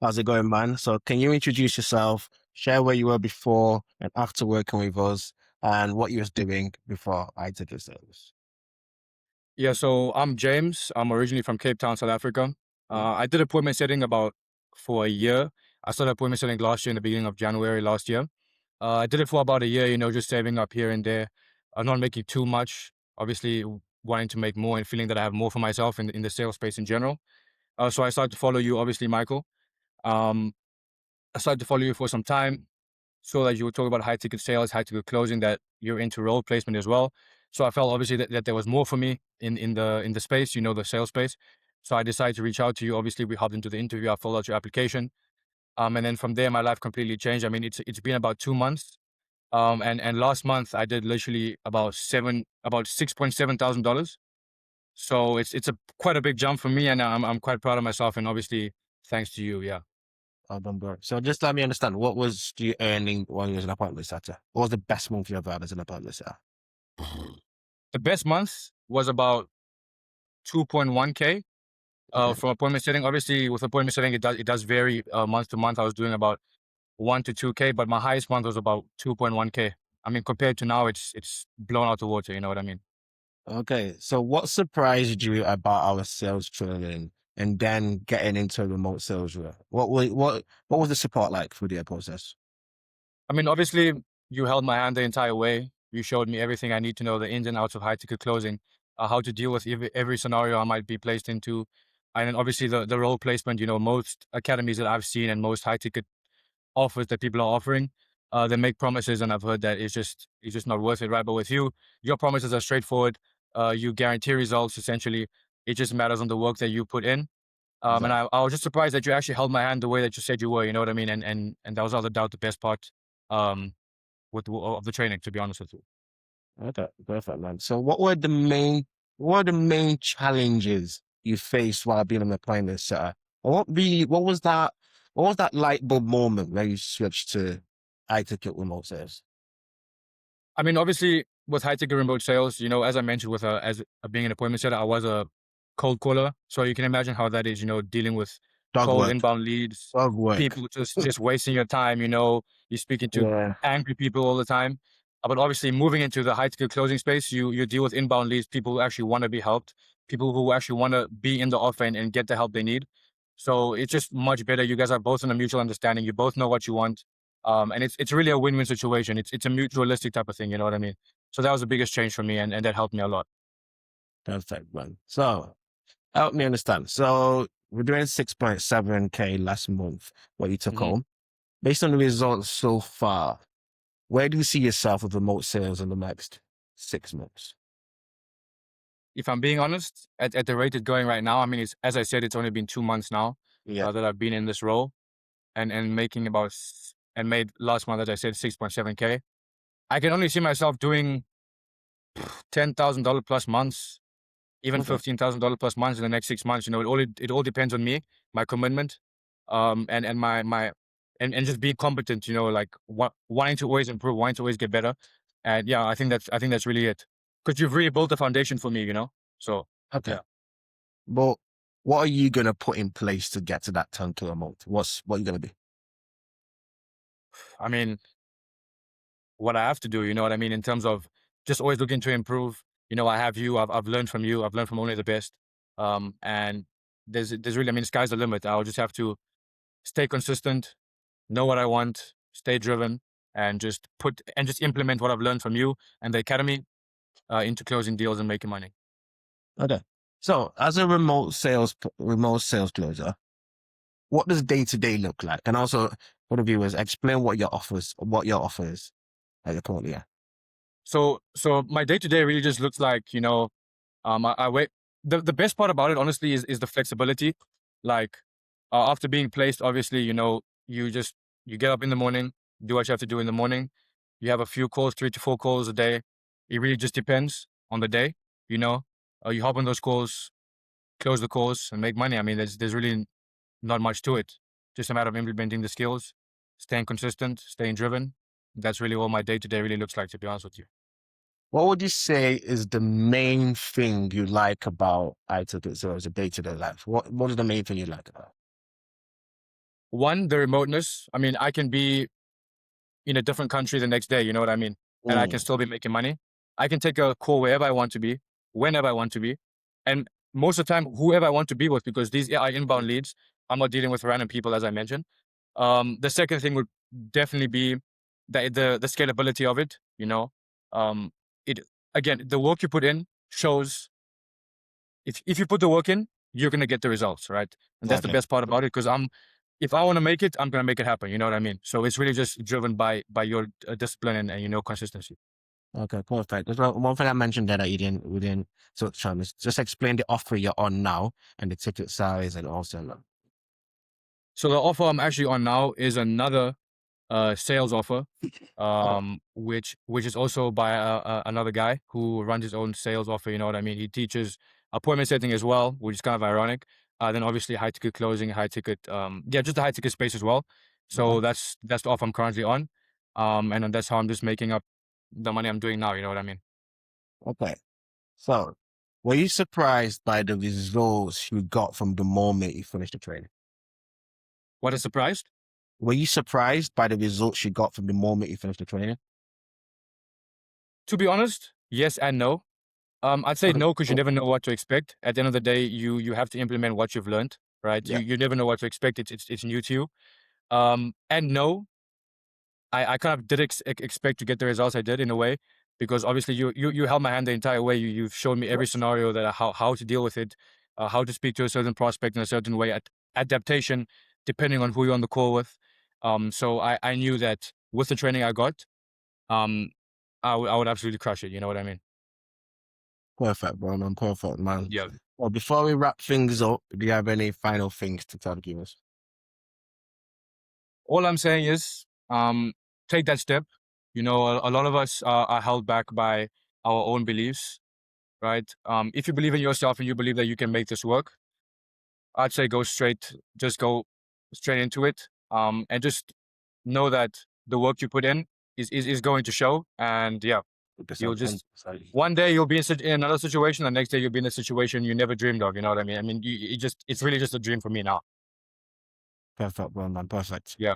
How's it going, man? So can you introduce yourself, share where you were before and after working with us, and what you was doing before I took your service? Yeah, so I'm James. I'm originally from Cape Town, South Africa. I did appointment setting about for a year. I started appointment setting last year in the beginning of January last year. I did it for about a year, just saving up here and there. Not making too much, obviously wanting to make more and feeling that I have more for myself in the sales space in general. So I started to follow you, obviously, Michael. Um, I started to follow you for some time. Saw that you were talking about high ticket sales, high ticket closing, that you're into role placement as well. So I felt obviously that there was more for me in the space, the sales space. So I decided to reach out to you. Obviously, we hopped into the interview. I filled out your application, and then from there, my life completely changed. I mean, it's been about 2 months, and last month I did literally about $6,700. So it's a quite a big jump for me, and I'm quite proud of myself. And obviously, thanks to you, yeah. Bro. So just let me understand, what was you earning when you was an appointment setter? What was the best month you ever had as an appointment setter? The best month was about 2.1K. Okay. From appointment setting, obviously with appointment setting, it does vary month to month. I was doing about 1 to 2K, but my highest month was about 2.1K. I mean, compared to now, it's blown out the water. You know what I mean? Okay. So what surprised you about our sales training and then getting into remote sales role? What was the support like through the process? I mean, obviously, you held my hand the entire way. You showed me everything I need to know, the ins and outs of high ticket closing, how to deal with every scenario I might be placed into, and then obviously the role placement. Most academies that I've seen and most high ticket offers that people are offering. They make promises, and I've heard that it's just not worth it, right? But with you, your promises are straightforward. You guarantee results. Essentially, it just matters on the work that you put in. And Exactly. I was just surprised that you actually held my hand the way that you said you were. You know what I mean? And that was without a doubt the best part um, of the training. To be honest with you. Okay, perfect, man. So what were the main challenges you faced while being an appointment setter? What was that light bulb moment where you switched to I took it remote sales? I mean, obviously, with high ticket remote sales, as I mentioned, with as being an appointment setter, I was a cold caller, so you can imagine how that is. Dealing with Dog cold work. inbound leads, Dog work. people just wasting your time. You're speaking to Yeah. angry people all the time. But obviously, moving into the high ticket closing space, you deal with inbound leads, people who actually want to be helped, people who actually want to be in the offer and get the help they need. So it's just much better. You guys are both in a mutual understanding. You both know what you want. And it's really a win-win situation. It's a mutualistic type of thing, you know what I mean? So that was the biggest change for me, and that helped me a lot. Perfect, man. So help me understand. So we're doing 6.7K last month, what you took Mhm. home. Based on the results so far, where do you see yourself with remote sales in the next 6 months? If I'm being honest, at the rate it's going right now, I mean, it's as I said, it's only been 2 months now Yeah. that I've been in this role, and making and made last month, as I said, 6.7K. I can only see myself doing $10,000 plus months, even Okay. $15,000 plus months in the next 6 months. It all depends on me, my commitment, and my and just being competent. Like wanting to always improve, wanting to always get better. And yeah, I think that's really it. Because you've really built a foundation for me. So Okay. yeah. But what are you gonna put in place to get to that 10 to a month? What are you gonna do? I mean, what I have to do, you know what I mean, in terms of just always looking to improve. I have you. I've learned from you. I've learned from only the best. And there's really, I mean, sky's the limit. I'll just have to stay consistent, know what I want, stay driven, and just implement what I've learned from you and the academy into closing deals and making money. Okay. So as a remote sales closer, what does day to day look like? And also for the viewers, explain what your offer is at your currently at. So my day to day really just looks like, I wait. The best part about it, honestly, is the flexibility. Like after being placed, obviously, you get up in the morning, do what you have to do in the morning. You have a few calls, 3 to 4 calls a day. It really just depends on the day. You know, you hop on those calls, close the calls, and make money. I mean, there's really not much to it. Just a matter of implementing the skills, staying consistent, staying driven. That's really what my day to day really looks like, to be honest with you. What would you say is the main thing you like about I took it so as a day to day life? What is the main thing you like about it? One, the remoteness. I mean, I can be in a different country the next day, you know what I mean? And I can still be making money. I can take a call wherever I want to be, whenever I want to be. And most of the time, whoever I want to be with, because these AI inbound leads, I'm not dealing with random people, as I mentioned. The second thing would definitely be the scalability of it, you know. It again, the work you put in shows if you put the work in, you're gonna get the results, right? And that's the Okay. best part about it, because if I want to make it, I'm gonna make it happen. You know what I mean? So it's really just driven by your discipline and consistency. Okay, perfect. There's one thing I mentioned there that we didn't touch on is just explain the offer you're on now and the ticket size and also. So the offer I'm actually on now is another sales offer, which is also by another guy who runs his own sales offer. You know what I mean? He teaches appointment setting as well, which is kind of ironic. Then obviously high ticket closing, high ticket, just the high ticket space as well. So that's the offer I'm currently on, and then that's how I'm just making up the money I'm doing now. You know what I mean? Okay. So, were you surprised by the results you got from the moment you finished the training? What a surprise! Were you surprised by the results you got from the moment you finished the training? To be honest, yes and no. I'd say Okay. no, because you never know what to expect. At the end of the day, you have to implement what you've learned, right? Yeah. You never know what to expect. It's new to you. And no, I kind of did expect to get the results I did in a way, because obviously you held my hand the entire way. You've shown me every scenario that how to deal with it, how to speak to a certain prospect in a certain way, adaptation depending on who you're on the call with. So I knew that with the training I got, I would absolutely crush it. You know what I mean? Perfect, bro, man. Perfect, man. Yeah. Well, before we wrap things up, do you have any final things to tell the viewers? All I'm saying is, take that step. You know, a lot of us are held back by our own beliefs, right? If you believe in yourself and you believe that you can make this work, I'd say go straight into it. And just know that the work you put in is going to show. And yeah, you'll just, one day you'll be in another situation, the next day you'll be in a situation you never dreamed of. You know what I mean? I mean, it's really just a dream for me now. Perfect, bro, man. Perfect. Yeah.